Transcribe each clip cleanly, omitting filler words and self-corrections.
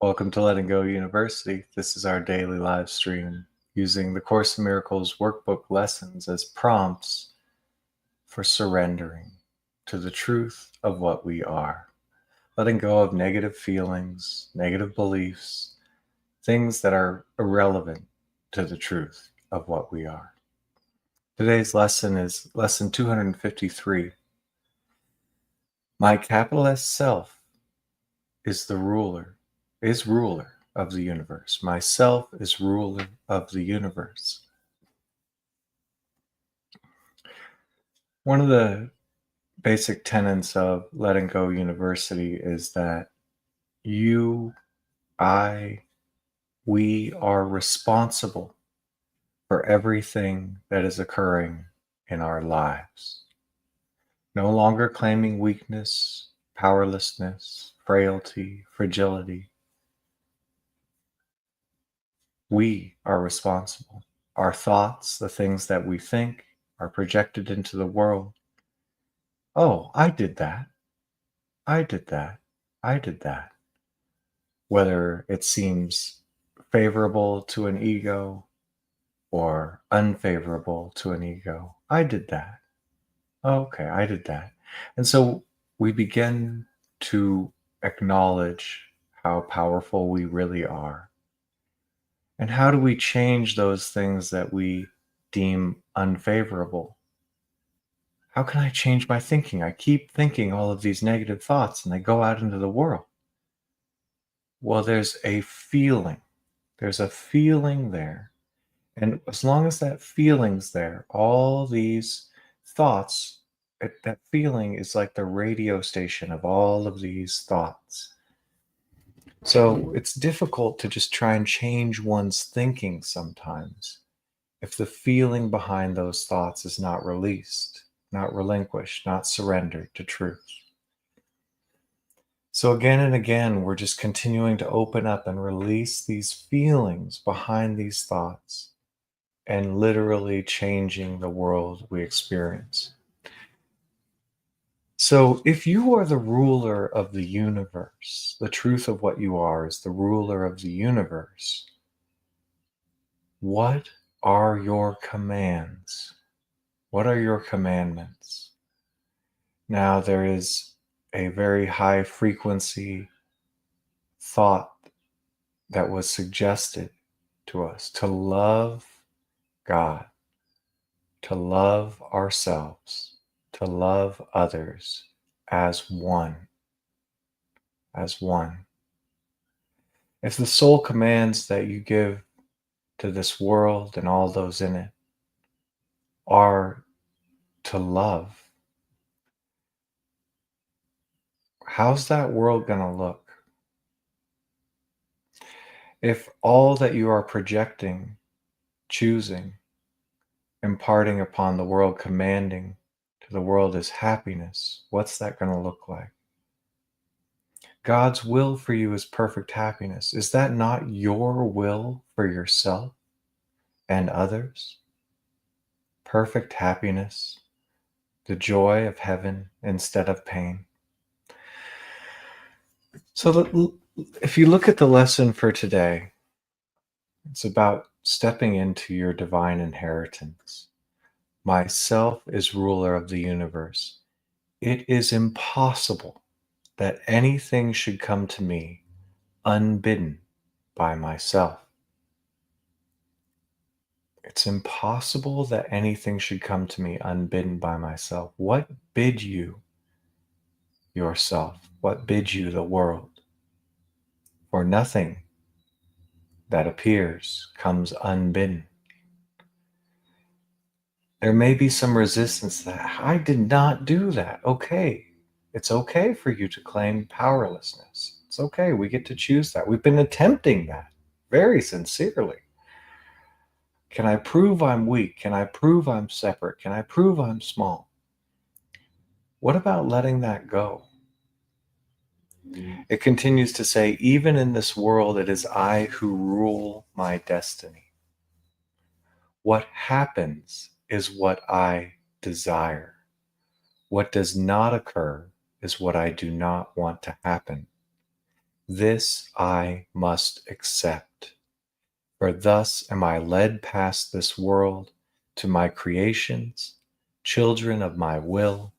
Welcome to Letting Go University. This is our daily live stream using the Course in Miracles workbook lessons as prompts for surrendering to the truth of what we are. Letting go of negative feelings, negative beliefs, things that are irrelevant to the truth of what we are. Today's lesson is lesson 253. My capital S self is ruler of the universe. Myself is ruler of the universe. One of the basic tenets of Letting Go University is that you, I, we are responsible for everything that is occurring in our lives. No longer claiming weakness, powerlessness, frailty, fragility. We are responsible. Our thoughts, the things that we think, are projected into the world. Oh, I did that. I did that. I did that. Whether it seems favorable to an ego or unfavorable to an ego, I did that. Okay, I did that. And so we begin to acknowledge how powerful we really are. And how do we change those things that we deem unfavorable? How can I change my thinking? I keep thinking all of these negative thoughts and they go out into the world. Well, there's a feeling. There's a feeling there. And as long as that feeling's there, all these thoughts, that feeling is like the radio station of all of these thoughts. So it's difficult to just try and change one's thinking sometimes if the feeling behind those thoughts is not released, not relinquished, not surrendered to truth. So again and again, we're just continuing to open up and release these feelings behind these thoughts and literally changing the world we experience. So if you are the ruler of the universe, the truth of what you are is the ruler of the universe, what are your commands? What are your commandments? Now, there is a very high frequency thought that was suggested to us to love God, to love ourselves, to love others as one. As one. If the soul commands that you give to this world and all those in it are to love, how's that world going to look? If all that you are projecting, choosing, imparting upon the world, commanding to the world is happiness, what's that going to look like? God's will for you is perfect happiness. Is that not your will for yourself and others? Perfect happiness, the joy of heaven instead of pain. So if you look at the lesson for today, it's about stepping into your divine inheritance. Myself is ruler of the universe. It is impossible that anything should come to me unbidden by myself. It's impossible that anything should come to me unbidden by myself. What bid you yourself? What bid you the world? For nothing that appears comes unbidden. There may be some resistance that I did not do that. Okay. It's okay for you to claim powerlessness. It's okay. We get to choose that. We've been attempting that very sincerely. Can I prove I'm weak? Can I prove I'm separate? Can I prove I'm small? What about letting that go? It continues to say, even in this world, it is I who rule my destiny. What happens is what I desire. What does not occur is what I do not want to happen. This I must accept, for thus am I led past this world to my creations, children of my will,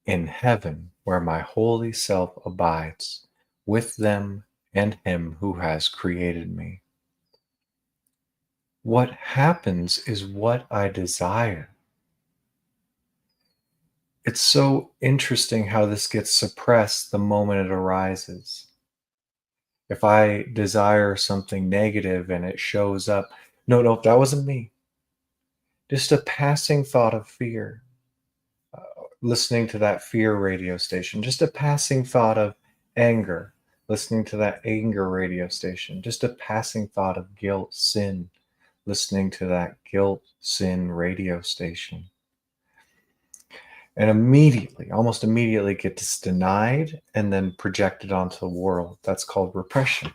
in heaven where my holy self abides, with them and him who has created me. What happens is what I desire. It's so interesting how this gets suppressed the moment it arises. If I desire something negative and it shows up, no, no, that wasn't me. Just a passing thought of fear, listening to that fear radio station, just a passing thought of anger, listening to that anger radio station, just a passing thought of guilt, sin, listening to that guilt, sin radio station. And immediately, almost immediately, gets denied and then projected onto the world. That's called repression.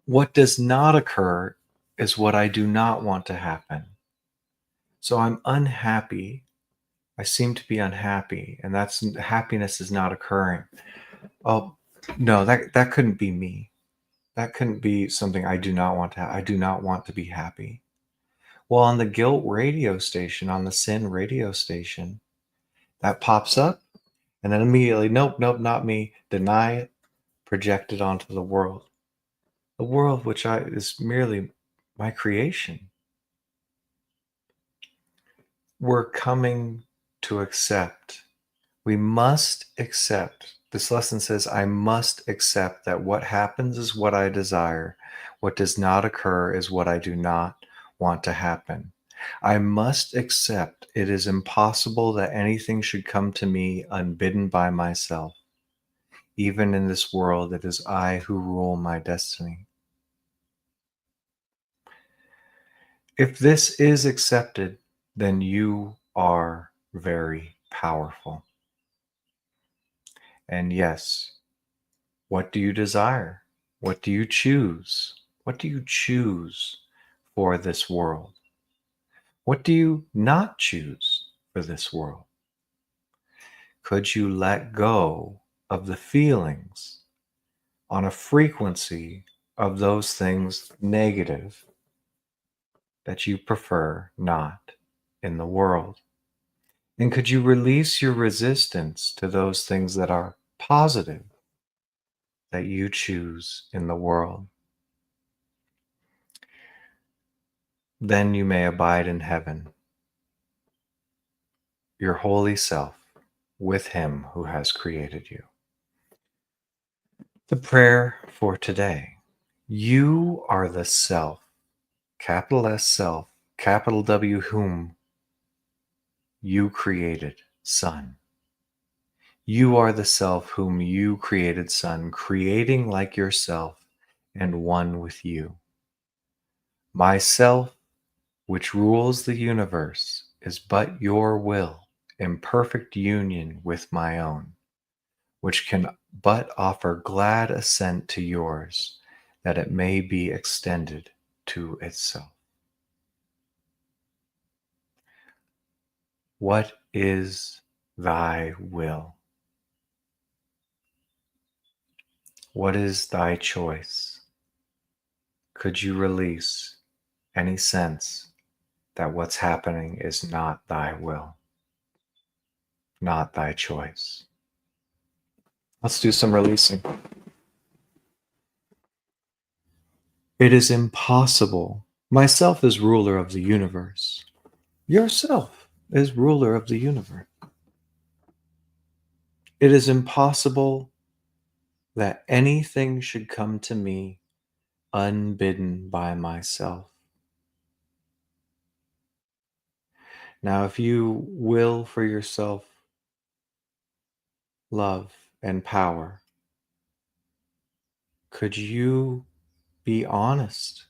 What does not occur is what I do not want to happen. So I'm unhappy. I seem to be unhappy, and that's happiness is not occurring. Oh, no, that couldn't be me. That couldn't be something I do not want to I do not want to be happy. Well, on the guilt radio station, on the sin radio station, that pops up, and then immediately, nope, nope, not me. Deny it, project it onto the world. The world which is merely my creation. We're coming to accept. We must accept. This lesson says, I must accept that what happens is what I desire. What does not occur is what I do not want to happen. I must accept it is impossible that anything should come to me unbidden by myself. Even in this world, it is I who rule my destiny. If this is accepted, then you are very powerful. And yes, what do you desire? What do you choose? What do you choose for this world? What do you not choose for this world? Could you let go of the feelings on a frequency of those things negative that you prefer not in the world? And could you release your resistance to those things that are positive that you choose in the world? Then you may abide in heaven, your holy self, with him who has created you. The prayer for today. You are the self, capital S self, capital W whom you created, Son. You are the self whom you created, Son, creating like yourself and one with you. Myself, which rules the universe, is but your will in perfect union with my own, which can but offer glad assent to yours, that it may be extended to itself. What is thy will? What is thy choice? Could you release any sense that what's happening is not thy will, not thy choice? Let's do some releasing. It is impossible. Myself is ruler of the universe. Yourself is ruler of the universe. It is impossible that anything should come to me unbidden by myself. Now, if you will for yourself love and power, could you be honest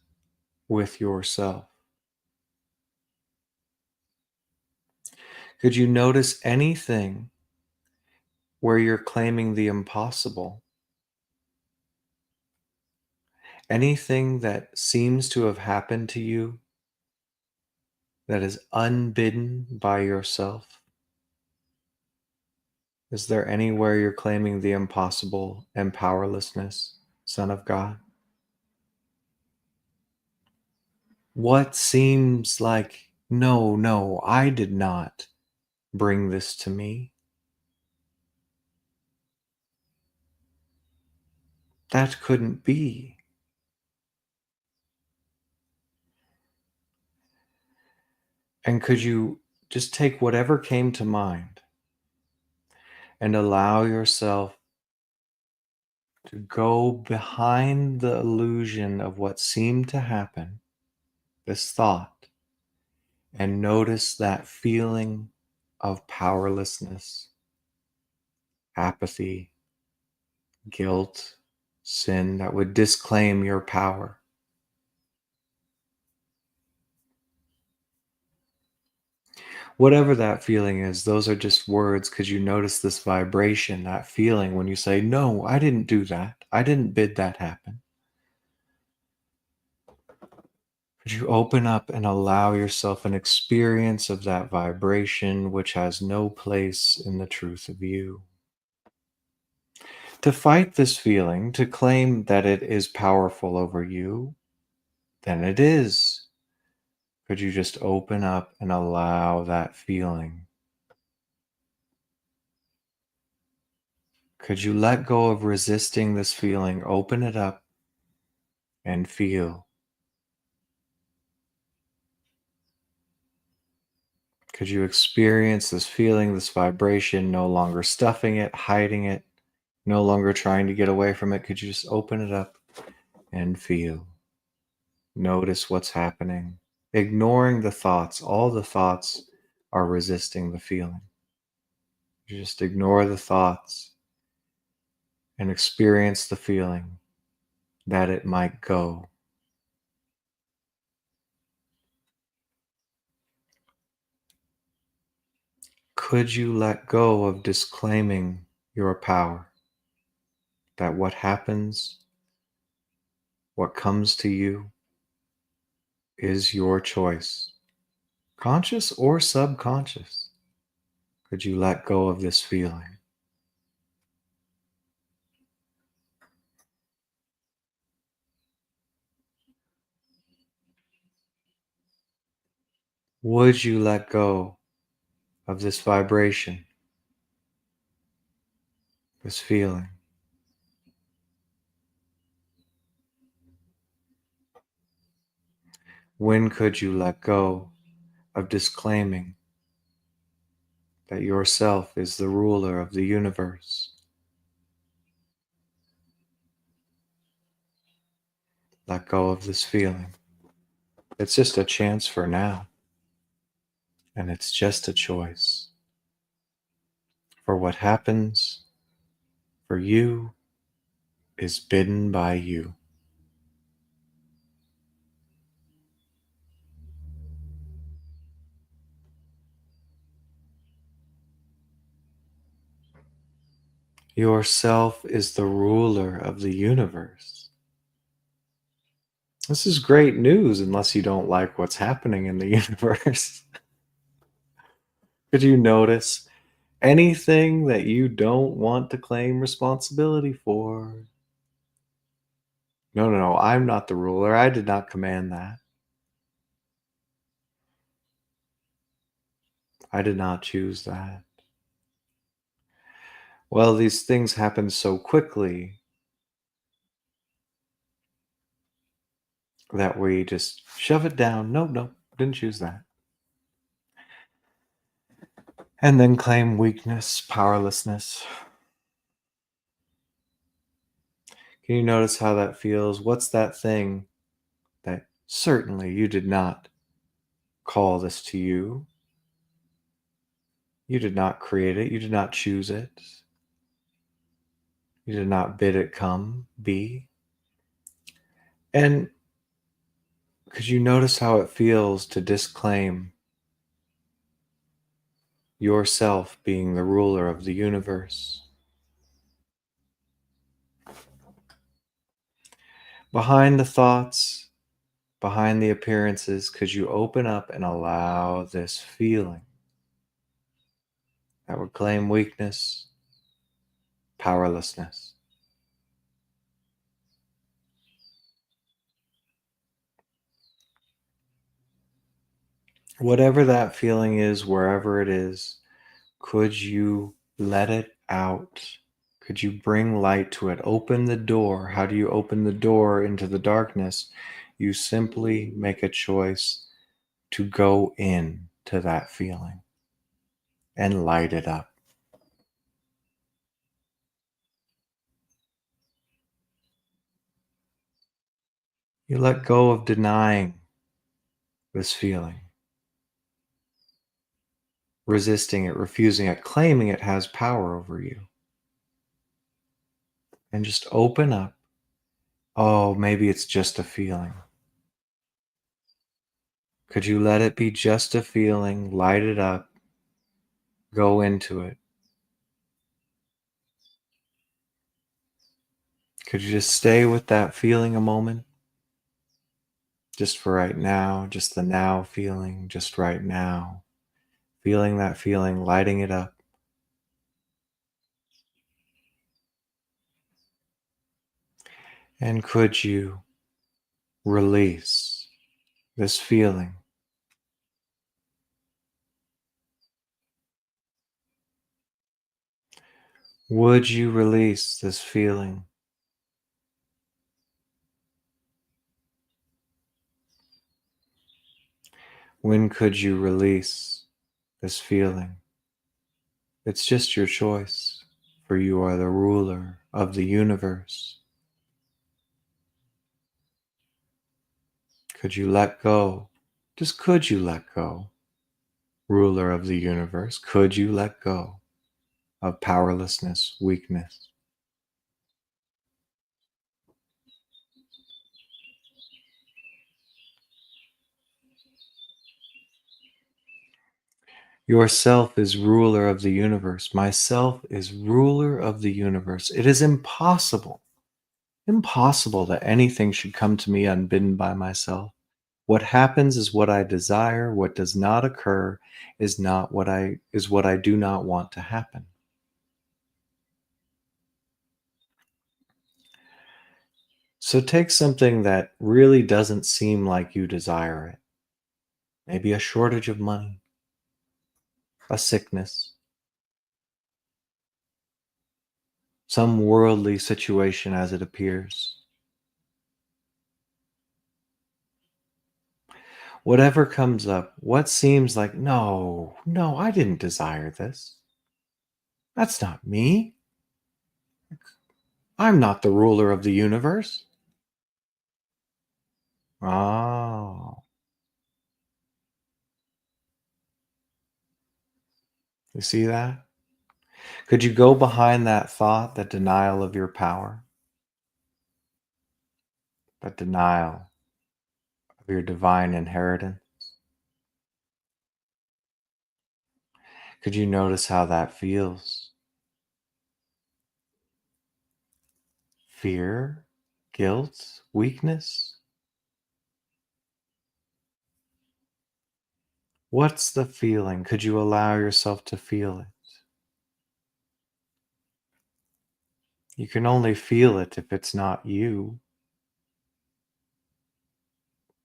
with yourself? Could you notice anything where you're claiming the impossible? Anything that seems to have happened to you that is unbidden by yourself? Is there anywhere you're claiming the impossible and powerlessness, Son of God? What seems like, no, no, I did not bring this to me? That couldn't be. And could you just take whatever came to mind and allow yourself to go behind the illusion of what seemed to happen, this thought, and notice that feeling of powerlessness, apathy, guilt, sin that would disclaim your power. Whatever that feeling is, those are just words because you notice this vibration, that feeling when you say, no, I didn't do that. I didn't bid that happen. Could you open up and allow yourself an experience of that vibration which has no place in the truth of you? To fight this feeling, to claim that it is powerful over you, then it is. Could you just open up and allow that feeling? Could you let go of resisting this feeling? Open it up and feel. Could you experience this feeling, this vibration, no longer stuffing it, hiding it, no longer trying to get away from it? Could you just open it up and feel? Notice what's happening. Ignoring the thoughts. All the thoughts are resisting the feeling. You just ignore the thoughts and experience the feeling that it might go. Could you let go of disclaiming your power? That what happens, what comes to you, is your choice, conscious or subconscious? Could you let go of this feeling? Would you let go of this vibration, this feeling? When could you let go of disclaiming that yourself is the ruler of the universe? Let go of this feeling. It's just a chance for now, and it's just a choice. For what happens for you is bidden by you. Yourself is the ruler of the universe. This is great news unless you don't like what's happening in the universe. Could you notice anything that you don't want to claim responsibility for? No, no, no, I'm not the ruler. I did not command that. I did not choose that. Well, these things happen so quickly that we just shove it down. No, no, didn't choose that. And then claim weakness, powerlessness. Can you notice how that feels? What's that thing that certainly you did not call this to you? You did not create it. You did not choose it. You did not bid it come, be. And could you notice how it feels to disclaim yourself being the ruler of the universe? Behind the thoughts, behind the appearances, could you open up and allow this feeling that would claim weakness, powerlessness. Whatever that feeling is, wherever it is, could you let it out? Could you bring light to it? Open the door. How do you open the door into the darkness? You simply make a choice to go in to that feeling and light it up. You let go of denying this feeling, resisting it, refusing it, claiming it has power over you. And just open up. Oh, maybe it's just a feeling. Could you let it be just a feeling? Light it up. Go into it. Could you just stay with that feeling a moment? Just for right now, just the now feeling, just right now. Feeling that feeling, lighting it up. And could you release this feeling? Would you release this feeling? When could you release this feeling? It's just your choice, for you are the ruler of the universe. Could you let go? Just could you let go? Ruler of the universe, could you let go of powerlessness, weakness? Yourself is ruler of the universe. Myself is ruler of the universe. It is impossible that anything should come to me unbidden by myself. What happens is what I desire. What does not occur is not what I do not want to happen. So take something that really doesn't seem like you desire it. Maybe a shortage of money, a sickness, some worldly situation as it appears. Whatever comes up, what seems like, no, I didn't desire this. That's not me. I'm not the ruler of the universe. Oh, you see that? Could you go behind that thought, that denial of your power, that denial of your divine inheritance? Could you notice how that feels? Fear, guilt, weakness? What's the feeling? Could you allow yourself to feel it? You can only feel it if it's not you.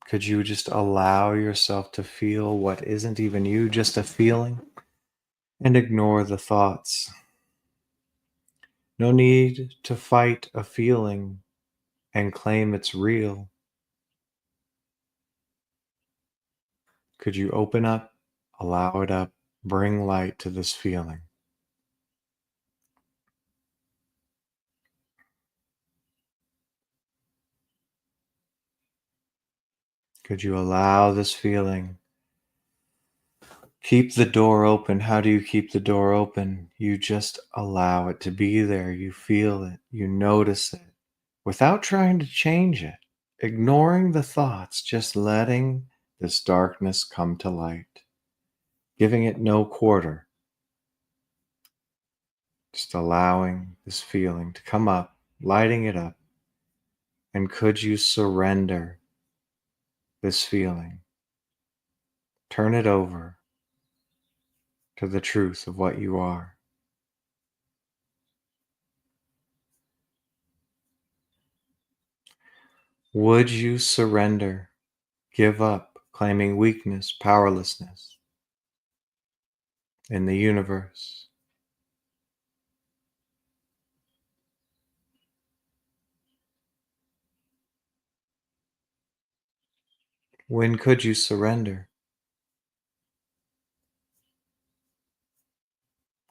Could you just allow yourself to feel what isn't even you, just a feeling? And ignore the thoughts. No need to fight a feeling and claim it's real. Could you open up, allow it up, bring light to this feeling? Could you allow this feeling? Keep the door open. How do you keep the door open? You just allow it to be there. You feel it. You notice it without trying to change it, ignoring the thoughts, just letting this darkness come to light, giving it no quarter, just allowing this feeling to come up, lighting it up. And could you surrender this feeling? Turn it over to the truth of what you are. Would you surrender, give up, claiming weakness, powerlessness in the universe? When could you surrender,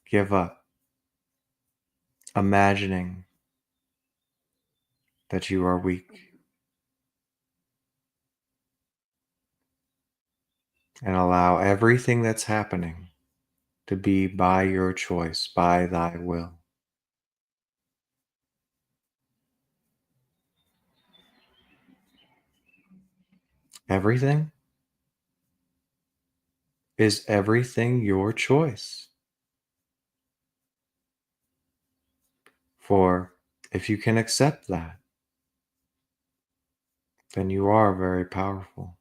give up, imagining that you are weak, and allow everything that's happening to be by your choice, by thy will? Everything? Is everything your choice? For if you can accept that, then you are very powerful.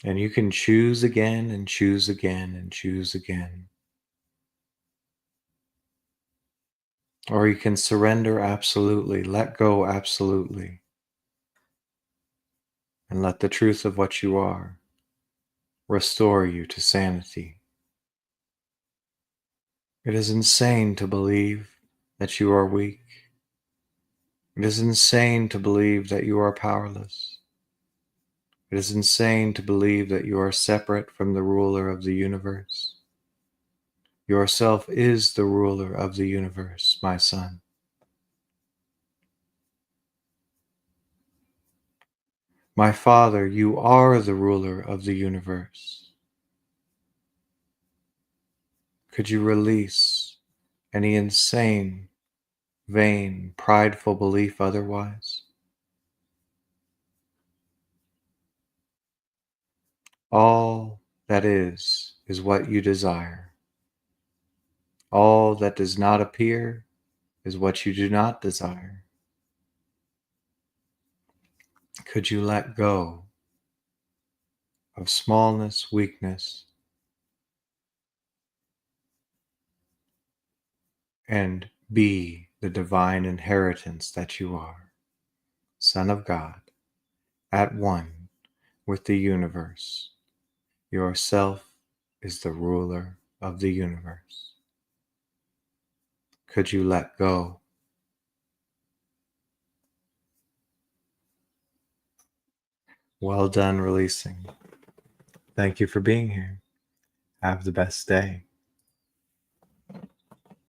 And you can choose again and choose again and choose again. Or you can surrender absolutely, let go absolutely, and let the truth of what you are restore you to sanity. It is insane to believe that you are weak. It is insane to believe that you are powerless. It is insane to believe that you are separate from the ruler of the universe. Yourself is the ruler of the universe, my son. My father, you are the ruler of the universe. Could you release any insane, vain, prideful belief otherwise? All that is what you desire. All that does not appear is what you do not desire. Could you let go of smallness, weakness, and be the divine inheritance that you are, Son of God, at one with the universe? Yourself is the ruler of the universe. Could you let go? Well done releasing. Thank you for being here. Have the best day.